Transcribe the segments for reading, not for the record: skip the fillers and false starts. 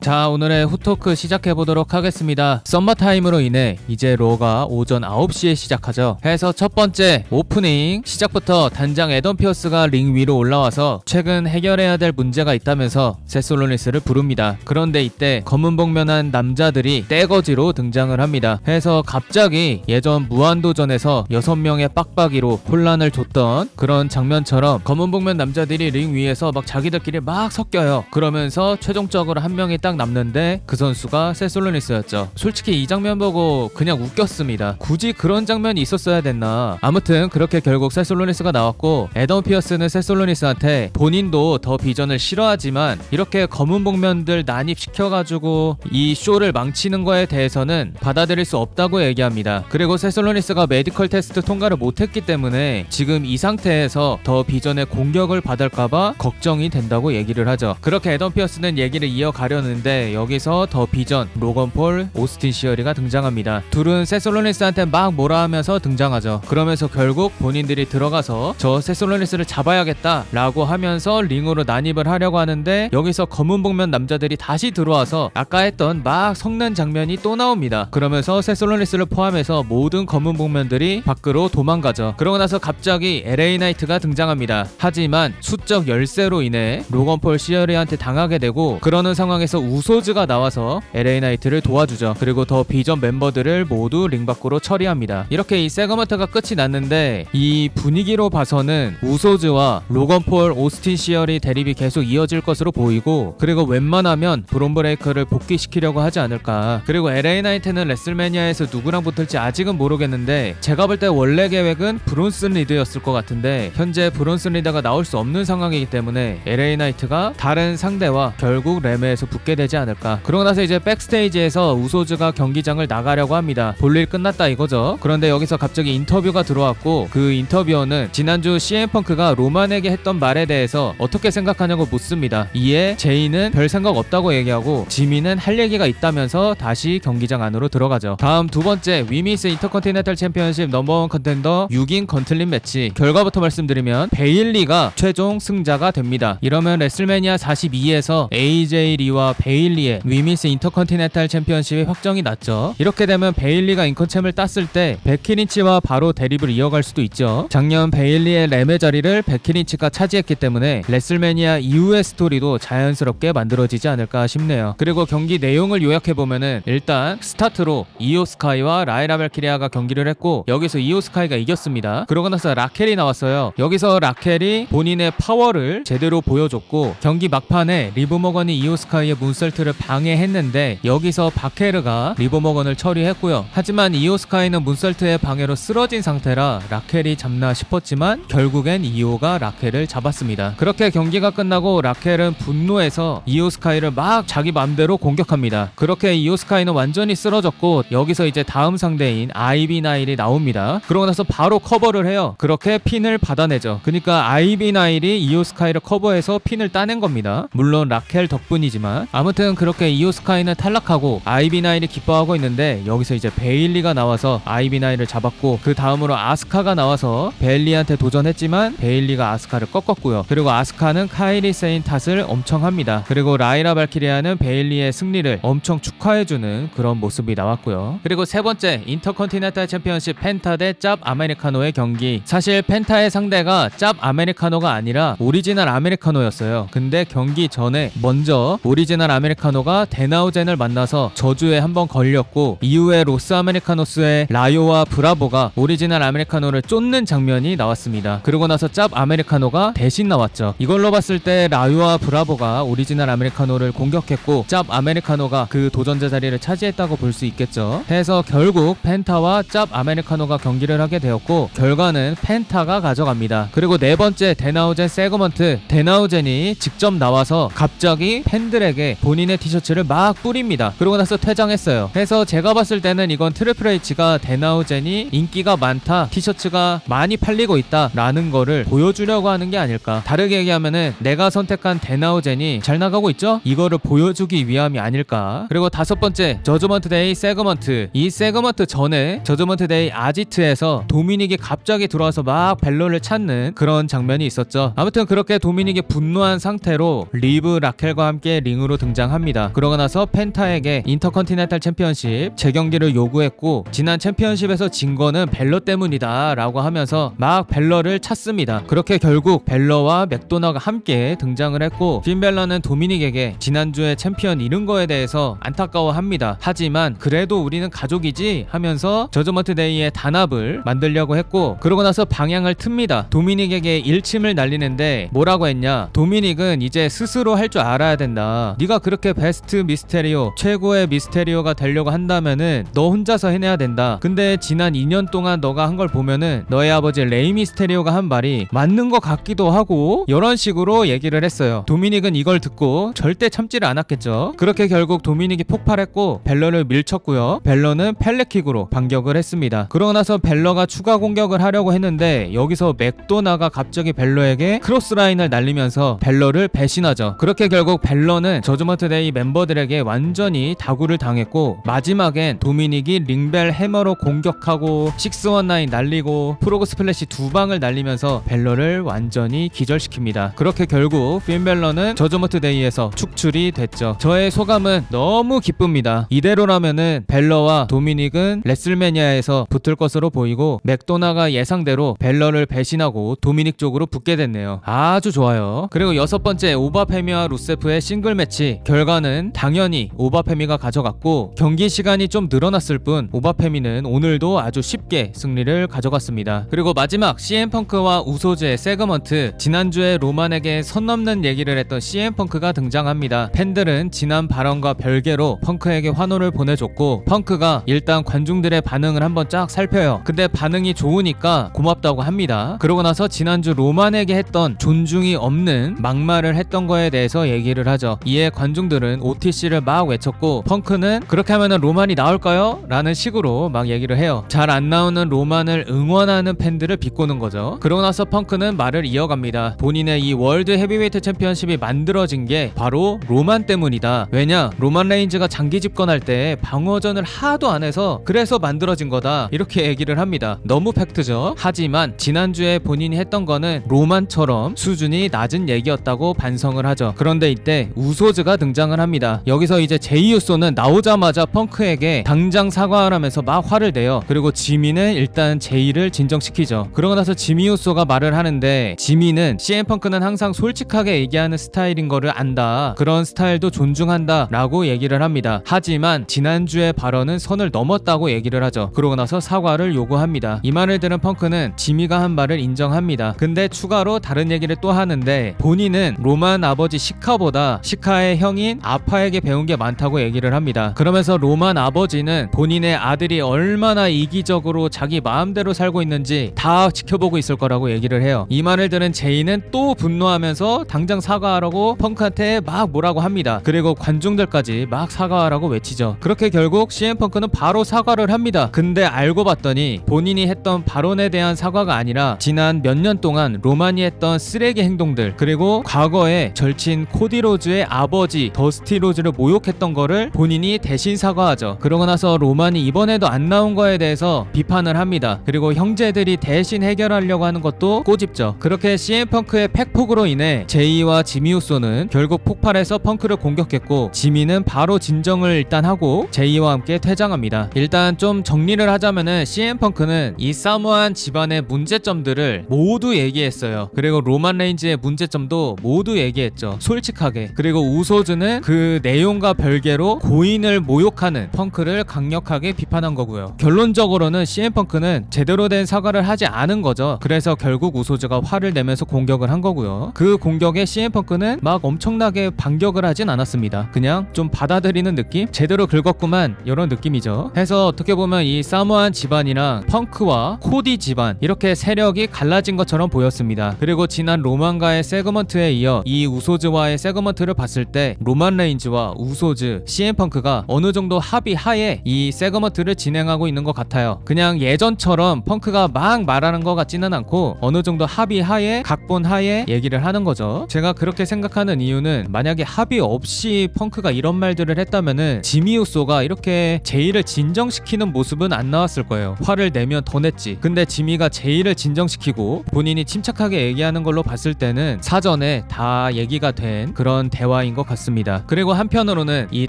자, 오늘의 후토크 시작해보도록 하겠습니다. 썸머타임으로 인해 이제 로가 오전 9시에 시작하죠. 해서 첫 번째 오프닝 시작부터 단장 애덤 피어스가 링 위로 올라와서 최근 해결해야 될 문제가 있다면서 세스 롤린스를 부릅니다. 그런데 이때 검은 복면한 남자들이 떼거지로 등장을 합니다. 해서 갑자기 예전 무한도전에서 6명의 빡빡이로 혼란을 줬던 그런 장면처럼 검은 복면 남자들이 링 위에서 막 자기들끼리 막 섞여요. 그러면서 최종적으로 한 명이 딱 남는데 그 선수가 세스 롤린스였죠. 솔직히 이 장면 보고 그냥 웃겼습니다. 굳이 그런 장면이 있었어야 됐나. 아무튼 그렇게 결국 세스 롤린스가 나왔고, 애덤 피어스는 세스 롤린스한테 본인도 더 비전을 싫어하지만 이렇게 검은 복면들 난입시켜가지고 이 쇼를 망치는 거에 대해서는 받아들일 수 없다고 얘기합니다. 그리고 세스 롤린스가 메디컬 테스트 통과를 못했기 때문에 지금 이 상태에서 더 비전의 공격을 받을까봐 걱정이 된다고 얘기를 하죠. 그렇게 애덤 피어스는 얘기를 이어가려는데 여기서 더 비전, 로건 폴, 오스틴 시어리가 등장합니다. 둘은 세스 롤린스한테 막 뭐라 하면서 등장하죠. 그러면서 결국 본인들이 들어가서 저 세스 롤린스를 잡아야겠다 라고 하면서 링으로 난입을 하려고 하는데, 여기서 검은 복면 남자들이 다시 들어와서 아까 했던 막 섞는 장면이 또 나옵니다. 그러면서 세스 롤린스를 포함해서 모든 검은 복면들이 밖으로 도망가죠. 그러고 나서 갑자기 LA 나이트가 등장합니다. 하지만 수적 열세로 인해 로건 폴 시어리한테 당하게 되고, 그러는 상황에서 우소즈가 나와서 LA 나이트를 도와주죠. 그리고 더 비전 멤버들을 모두 링 밖으로 처리합니다. 이렇게 이 세그먼트가 끝이 났는데, 이 분위기로 봐서는 우소즈와 로건 폴, 오스틴 시어리 대립이 계속 이어질 것으로 보이고, 그리고 웬만하면 브론 브레이커를 복귀시키려고 하지 않을까. 그리고 LA 나이트는 레슬매니아에서 누구랑 붙을지 아직은 모르겠는데, 제가 볼 때 원래 계획은 브론슨 리드였을 것 같은데 현재 브론슨 리드가 나올 수 없는 상황이기 때문에 LA 나이트가 다른 상대와 결국 레메에서 붙게 되지 않을까. 그러고 나서 이제 백스테이지에서 우소즈가 경기장을 나가려고 합니다. 볼일 끝났다 이거죠. 그런데 여기서 갑자기 인터뷰가 들어왔고, 그 인터뷰어는 지난주 CM펑크가 로만에게 했던 말에 대해서 어떻게 생각하냐고 묻습니다. 이에 제이는 별 생각 없다고 얘기하고, 지미는 할 얘기가 있다면서 다시 경기장 안으로 들어가죠. 다음 두 번째 위미스 인터컨티넨탈 챔피언십 넘버원 컨텐더 6인 건틀린 매치 결과부터 말씀드리면 베일리가 최종 승자가 됩니다. 이러면 레슬매니아 42에서 AJ 리와 베일리의 위미스 인터컨티넨탈 챔피언십이 확정이 났죠. 이렇게 되면 베일리가 인컨챔을 땄을 때 베키린치와 바로 대립을 이어갈 수도 있죠. 작년 베일리의 레메 자리를 베키린치가 차지했기 때문에 레슬매니아 이후의 스토리도 자연스럽게 만들어지지 않을까 싶네요. 그리고 경기 내용을 요약해보면은, 일단 스타트로 이오 스카이와 라이라 발키리아가 경기를 했고, 여기서 이오 스카이가 이겼습니다. 그러고 나서 라켈이 나왔어요. 여기서 라켈이 본인의 파워를 제대로 보여줬고, 경기 막판에 리브 머건이 이오 스카이의 문설트를 방해했는데 여기서 바케르가 리브 머건을 처리했고요. 하지만 이오 스카이는 문설트의 방해로 쓰러진 상태라 라켈이 잡나 싶었지만 결국엔 이오가 라켈을 잡았습니다. 그렇게 경기가 끝나고 라켈은 분노해서 이오 스카이를 막 자기 맘대로 공격합니다. 그렇게 이오 스카이는 완전히 쓰러졌고, 여기서 이제 다음 상대인 아이비 나일이 나옵니다. 그러고 나서 바로 커버를 해요. 그렇게 핀을 받아내죠. 그러니까 아이비 나일이 이오 스카이를 커버해서 핀을 따낸 겁니다. 물론 라켈 덕분이지만. 아무튼 그렇게 이오 스카이는 탈락하고 아이비 나일이 기뻐하고 있는데, 여기서 이제 베일리가 나와서 아이비 나일을 잡았고, 그 다음으로 아스카가 나와서 베일리한테 도전했지만 베일리가 아스카를 꺾었고요. 그리고 아스카는 카이리 세인 탓을 엄청 합니다. 그리고 라이라 발키리아는 베일리의 승리를 엄청 축하해주는 그런 모습이 나왔고요. 그리고 세 번째 인터컨티넨탈 챔피언십 펜타 대 짭 아메리카노의 경기. 사실 펜타의 상대가 짭 아메리카노가 아니라 오리지널 아메리카노였어요. 근데 경기 전에 먼저 오리지널 아메리카노가 데나우젠을 만나서 저주에 한번 걸렸고, 이후에 로스 아메리카노스의 라요와 브라보가 오리지널 아메리카노를 쫓는 장면이 나왔습니다. 그러고 나서 짭 아메리카노가 대신 나왔죠. 이걸로 봤을 때 라요와 브라보가 오리지널 아메리카노를 공격했고, 짭 아메리카노가 그 도전자 자리를 차지했다고 볼 수 있겠죠. 해서 결국 펜타와 짭 아메리카노가 경기를 하게 되었고, 결과는 펜타가 가져갑니다. 그리고 네 번째 데나우젠 세그먼트, 데나우젠이 직접 나와서 갑자기 팬들에게 본인의 티셔츠를 막 뿌립니다. 그러고 나서 퇴장했어요. 해서 제가 봤을 때는 이건 트리플 H가 데나우젠이 인기가 많다, 티셔츠가 많이 팔리고 있다 라는 거를 보여주려고 하는 게 아닐까. 다르게 얘기하면은 내가 선택한 데나우젠이 잘 나가고 있죠? 이거를 보여주기 위함이 아닐까. 그리고 다섯 번째 저저먼트 데이 세그먼트. 이 세그먼트 전에 저저먼트 데이 아지트에서 도미닉이 갑자기 들어와서 막 벨로를 찾는 그런 장면이 있었죠. 아무튼 그렇게 도미닉이 분노한 상태로 리브 라켈과 함께 링으로 등장 등장합니다. 그러고 나서 펜타에게 인터컨티넨탈 챔피언십 재경기를 요구했고 지난 챔피언십에서 진 거는 벨러 때문이다 라고 하면서 막 벨러를 찾습니다. 그렇게 결국 벨러와 맥도나가 함께 등장을 했고 핀 벨러는 도미닉에게 지난주에 챔피언 잃은 거에 대해서 안타까워합니다. 하지만 그래도 우리는 가족이지 하면서 저저먼트 데이의 단합을 만들려고 했고 그러고 나서 방향을 틉니다. 도미닉에게 일침을 날리는데 뭐라고 했냐, 도미닉은 이제 스스로 할 줄 알아야 된다. 네가 그렇게 베스트 미스테리오 최고의 미스테리오가 되려고 한다면은 너 혼자서 해내야 된다. 근데 지난 2년 동안 너가 한 걸 보면은 너의 아버지 레이 미스테리오가 한 말이 맞는 것 같기도 하고 이런 식으로 얘기를 했어요. 도미닉은 이걸 듣고 절대 참지를 않았겠죠. 그렇게 결국 도미닉이 폭발했고 벨러를 밀쳤고요. 벨러는 펠레킥으로 반격을 했습니다. 그러고 나서 벨러가 추가 공격을 하려고 했는데 여기서 맥도나가 갑자기 벨러에게 크로스라인을 날리면서 벨러를 배신하죠. 그렇게 결국 벨러는 저저먼트 데이 멤버들에게 완전히 다구를 당했고 마지막엔 도미닉이 링벨 해머로 공격하고 619 날리고 프로그 스플래시 2방을 날리면서 벨러를 완전히 기절시킵니다. 그렇게 결국 핀 벨러는 저저먼트 데이에서 축출이 됐죠. 저의 소감은 너무 기쁩니다. 이대로라면은 벨러와 도미닉은 레슬매니아에서 붙을 것으로 보이고 맥도나가 예상대로 벨러를 배신하고 도미닉 쪽으로 붙게 됐네요. 아주 좋아요. 그리고 6번째 오바페미와 루세프의 싱글 매치 결과는 당연히 오바페미가 가져갔고 경기 시간이 좀 늘어났을 뿐 오바페미는 오늘도 아주 쉽게 승리를 가져갔습니다. 그리고 마지막 CM펑크와 우소즈의 세그먼트, 지난주에 로만에게 선 넘는 얘기를 했던 CM펑크가 등장합니다. 팬들은 지난 발언과 별개로 펑크에게 환호를 보내줬고 펑크가 일단 관중들의 반응을 한번 쫙 살펴요. 근데 반응이 좋으니까 고맙다고 합니다. 그러고 나서 지난주 로만에게 했던 존중이 없는 막말을 했던 거에 대해서 얘기를 하죠. 이에 관중들은 OTC를 막 외쳤고 펑크는 그렇게 하면은 로만이 나올까요? 라는 식으로 막 얘기를 해요. 잘 안 나오는 로만을 응원하는 팬들을 비꼬는 거죠. 그러고 나서 펑크는 말을 이어갑니다. 본인의 이 월드 헤비웨이트 챔피언십이 만들어진 게 바로 로만 때문이다. 왜냐? 로만 레인즈가 장기 집권할 때 방어전을 하도 안 해서 그래서 만들어진 거다. 이렇게 얘기를 합니다. 너무 팩트죠. 하지만 지난주에 본인이 했던 거는 로만처럼 수준이 낮은 얘기였다고 반성을 하죠. 그런데 이때 우소즈가 등장을 합니다. 여기서 이제 제이 우소는 나오자마자 펑크에게 당장 사과하라면서 막 화를 내요. 그리고 지미는 일단 제이를 진정시키죠. 그러고 나서 지미 우소가 말을 하는데 지미는 CM펑크는 항상 솔직하게 얘기하는 스타일인 거를 안다. 그런 스타일도 존중한다 라고 얘기를 합니다. 하지만 지난주의 발언은 선을 넘었다고 얘기를 하죠. 그러고 나서 사과를 요구합니다. 이 말을 들은 펑크는 지미가 한 말을 인정합니다. 근데 추가로 다른 얘기를 또 하는데 본인은 로만 아버지 시카보다 시카의 형인 아파에게 배운 게 많다고 얘기를 합니다. 그러면서 로만 아버지는 본인의 아들이 얼마나 이기적으로 자기 마음대로 살고 있는지 다 지켜보고 있을 거라고 얘기를 해요. 이 말을 들은 제이는 또 분노하면서 당장 사과하라고 펑크한테 막 뭐라고 합니다. 그리고 관중들까지 막 사과하라고 외치죠. 그렇게 결국 CM펑크는 바로 사과를 합니다. 근데 알고 봤더니 본인이 했던 발언에 대한 사과가 아니라 지난 몇 년 동안 로만이 했던 쓰레기 행동들 그리고 과거에 절친 코디 로즈의 아버지 더스티 로즈를 모욕했던 거를 본인이 대신 사과하죠. 그러고 나서 로만이 이번에도 안 나온 거에 대해서 비판을 합니다. 그리고 형제들이 대신 해결하려고 하는 것도 꼬집죠. 그렇게 CM펑크의 팩폭으로 인해 제이와 지미 우소는 결국 폭발해서 펑크를 공격했고 지미는 바로 진정을 일단 하고 제이와 함께 퇴장합니다. 일단 좀 정리를 하자면은 CM펑크는 이 사모안 집안의 문제점들을 모두 얘기했어요. 그리고 로만 레인즈의 문제점도 모두 얘기했죠. 솔직하게. 그리고 우소즈는 그 내용과 별개로 고인을 모욕하는 펑크를 강력하게 비판한 거고요. 결론적으로는 CM펑크는 제대로 된 사과를 하지 않은 거죠. 그래서 결국 우소즈가 화를 내면서 공격을 한 거고요. 그 공격에 CM펑크는 막 엄청나게 반격을 하진 않았습니다. 그냥 좀 받아들이는 느낌? 제대로 긁었구만 이런 느낌이죠. 해서 어떻게 보면 이 사모안 집안이랑 펑크와 코디 집안 이렇게 세력이 갈라진 것처럼 보였습니다. 그리고 지난 로만과의 세그먼트에 이어 이 우소즈와의 세그먼트를 봤을 때 로만 레인즈와 우소즈, CM펑크가 어느 정도 합의하에 이 세그먼트를 진행하고 있는 것 같아요. 그냥 예전처럼 펑크가 막 말하는 것 같지는 않고 어느 정도 합의하에 각본하에 얘기를 하는 거죠. 제가 그렇게 생각하는 이유는 만약에 합의 없이 펑크가 이런 말들을 했다면은 지미 우소가 이렇게 제이를 진정시키는 모습은 안 나왔을 거예요. 화를 내면 더 냈지. 근데 지미가 제이를 진정시키고 본인이 침착하게 얘기하는 걸로 봤을 때는 사전에 다 얘기가 된 그런 대화인 것 같습니다. 보였습니다. 그리고 한편으로는 이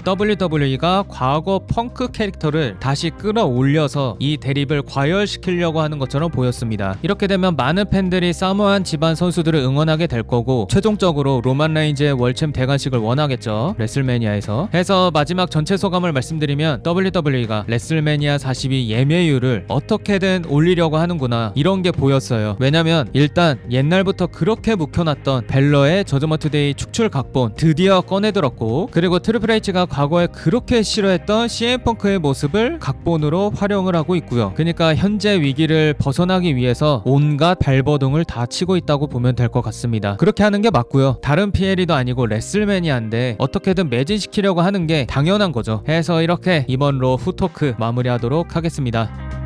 WWE가 과거 펑크 캐릭터를 다시 끌어올려서 이 대립을 과열시키려고 하는 것처럼 보였습니다. 이렇게 되면 많은 팬들이 사모안 집안 선수들을 응원하게 될 거고 최종적으로 로만 레인즈의 월챔 대관식을 원하겠죠. 레슬매니아에서. 해서 마지막 전체 소감을 말씀드리면 WWE가 레슬매니아 42 예매율을 어떻게든 올리려고 하는구나 이런 게 보였어요. 왜냐면 일단 옛날부터 그렇게 묵혀놨던 벨러의 저저먼 투데이 축출 각본 드디어 꺼내들었고, 그리고 트리플 H가 과거에 그렇게 싫어했던 CM펑크의 모습을 각본으로 활용을 하고 있고요. 그러니까 현재 위기를 벗어나기 위해서 온갖 발버둥을 다 치고 있다고 보면 될 것 같습니다. 그렇게 하는 게 맞고요. 다른 PLE도 아니고 레슬매니아인데 어떻게든 매진시키려고 하는 게 당연한 거죠. 해서 이렇게 이번 로 후토크 마무리하도록 하겠습니다.